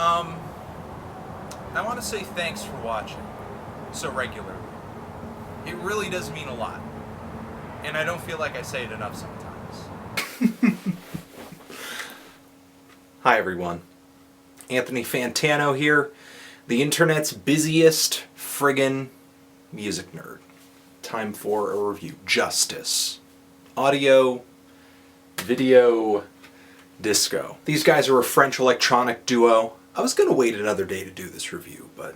I want to say thanks for watching so regularly. It really does mean a lot. And I don't feel like I say it enough sometimes. Hi everyone. Anthony Fantano here, the internet's busiest friggin' music nerd. Time for a review. Justice. Audio, video, disco. These guys are a French electronic duo. I was gonna wait another day to do this review, but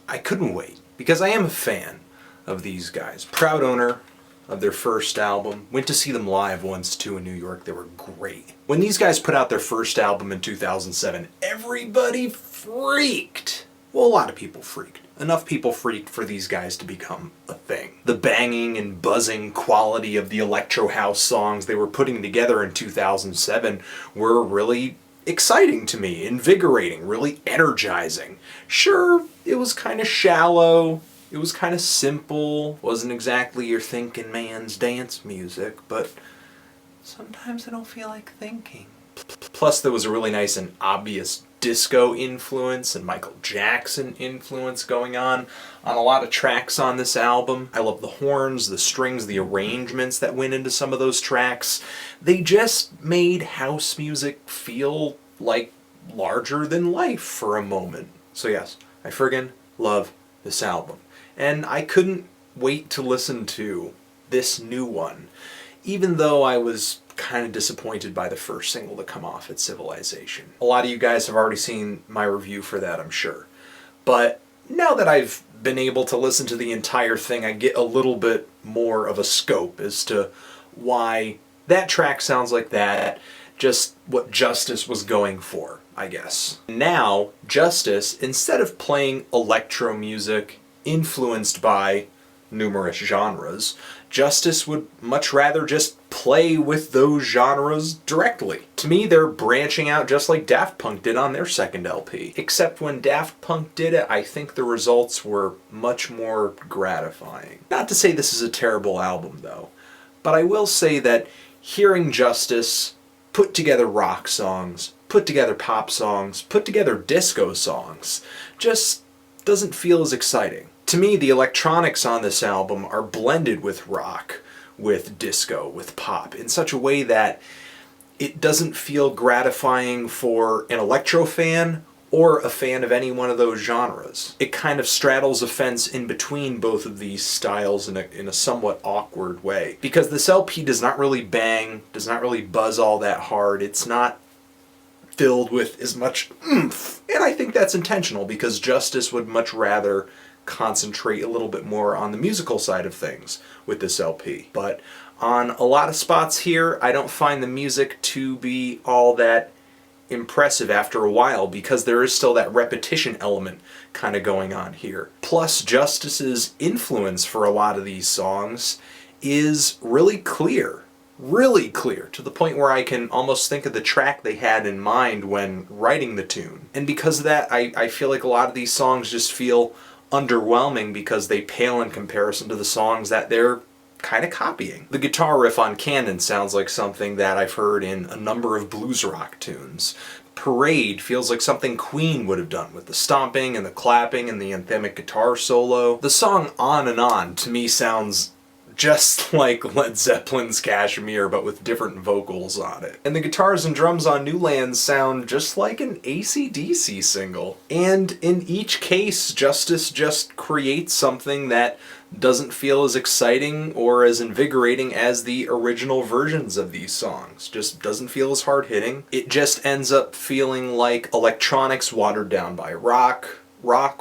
I couldn't wait because I am a fan of these guys. Proud owner of their first album. Went to see them live once too in New York. They were great. When these guys put out their first album in 2007, everybody freaked. Well, a lot of people freaked. Enough people freaked for these guys to become a thing. The banging and buzzing quality of the electro house songs they were putting together in 2007 were really exciting to me, invigorating, really energizing. Sure, it was kind of shallow, it was kind of simple, wasn't exactly your thinking man's dance music, but sometimes I don't feel like thinking. Plus there was a really nice and obvious disco influence and Michael Jackson influence going on a lot of tracks on this album. I love the horns, the strings, the arrangements that went into some of those tracks. They just made house music feel like larger than life for a moment. So yes, I friggin' love this album. And I couldn't wait to listen to this new one, even though I was kind of disappointed by the first single to come off at Civilization. A lot of you guys have already seen my review for that, I'm sure. But now that I've been able to listen to the entire thing, I get a little bit more of a scope as to why that track sounds like that, just what Justice was going for, I guess. Now, Justice, instead of playing electro music influenced by numerous genres, Justice would much rather just play with those genres directly. To me, they're branching out just like Daft Punk did on their second LP. Except when Daft Punk did it, I think the results were much more gratifying. Not to say this is a terrible album, though, but I will say that hearing Justice put together rock songs, put together pop songs, put together disco songs, just doesn't feel as exciting. To me, the electronics on this album are blended with rock, with disco, with pop, in such a way that it doesn't feel gratifying for an electro fan or a fan of any one of those genres. It kind of straddles a fence in between both of these styles in a somewhat awkward way. Because this LP does not really bang, does not really buzz all that hard, it's not filled with as much oomph. And I think that's intentional because Justice would much rather concentrate a little bit more on the musical side of things with this LP. But on a lot of spots here, I don't find the music to be all that impressive after a while because there is still that repetition element kind of going on here. Plus, Justice's influence for a lot of these songs is really clear. Really clear, to the point where I can almost think of the track they had in mind when writing the tune. And because of that, I feel like a lot of these songs just feel underwhelming because they pale in comparison to the songs that they're kind of copying. The guitar riff on Cannon sounds like something that I've heard in a number of blues rock tunes. Parade feels like something Queen would have done with the stomping and the clapping and the anthemic guitar solo. The song On and On to me sounds just like Led Zeppelin's Kashmir, but with different vocals on it. And the guitars and drums on New Lands sound just like an AC/DC single. And in each case, Justice just creates something that doesn't feel as exciting or as invigorating as the original versions of these songs. Just doesn't feel as hard-hitting. It just ends up feeling like electronics watered down by rock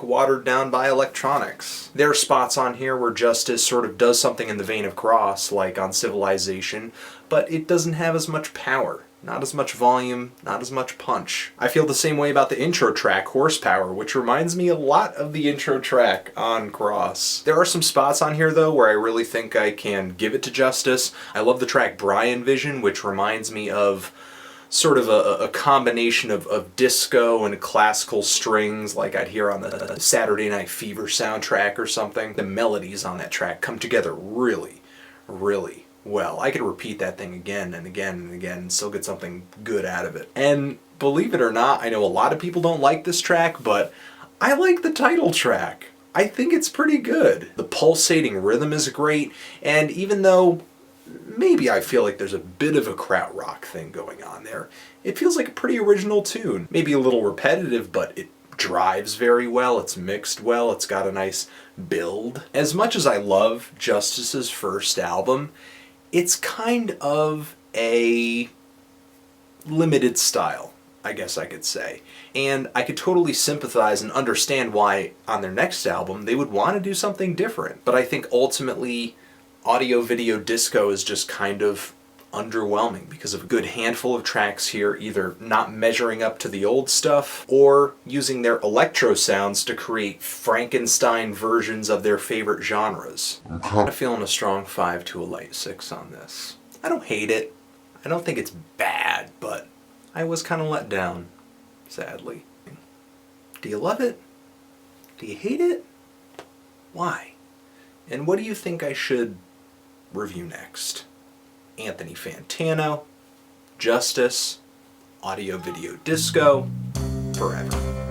watered down by electronics. There are spots on here where Justice sort of does something in the vein of Cross, like on Civilization, but it doesn't have as much power. Not as much volume, not as much punch. I feel the same way about the intro track, Horsepower, which reminds me a lot of the intro track on Cross. There are some spots on here, though, where I really think I can give it to Justice. I love the track BRIANVISION, which reminds me of sort of a combination of disco and classical strings like I'd hear on the Saturday Night Fever soundtrack or something. The melodies on that track come together really, really well, I could repeat that thing again and again and again and still get something good out of it. And believe it or not, I know a lot of people don't like this track, but I like the title track. I think it's pretty good. The pulsating rhythm is great, and even though maybe I feel like there's a bit of a krautrock thing going on there, it feels like a pretty original tune. Maybe a little repetitive, but it drives very well, it's mixed well, it's got a nice build. As much as I love Justice's first album, it's kind of a limited style, I guess I could say. And I could totally sympathize and understand why on their next album they would want to do something different. But I think ultimately audio video disco is just kind of underwhelming because of a good handful of tracks here either not measuring up to the old stuff or using their electro sounds to create Frankenstein versions of their favorite genres. I'm kind of feeling a strong 5 to a light 6 on this. I don't hate it. I don't think it's bad, but I was kind of let down, sadly. Do you love it? Do you hate it? Why? And what do you think I should review next? Anthony Fantano, Justice, Audio Video Disco, Forever.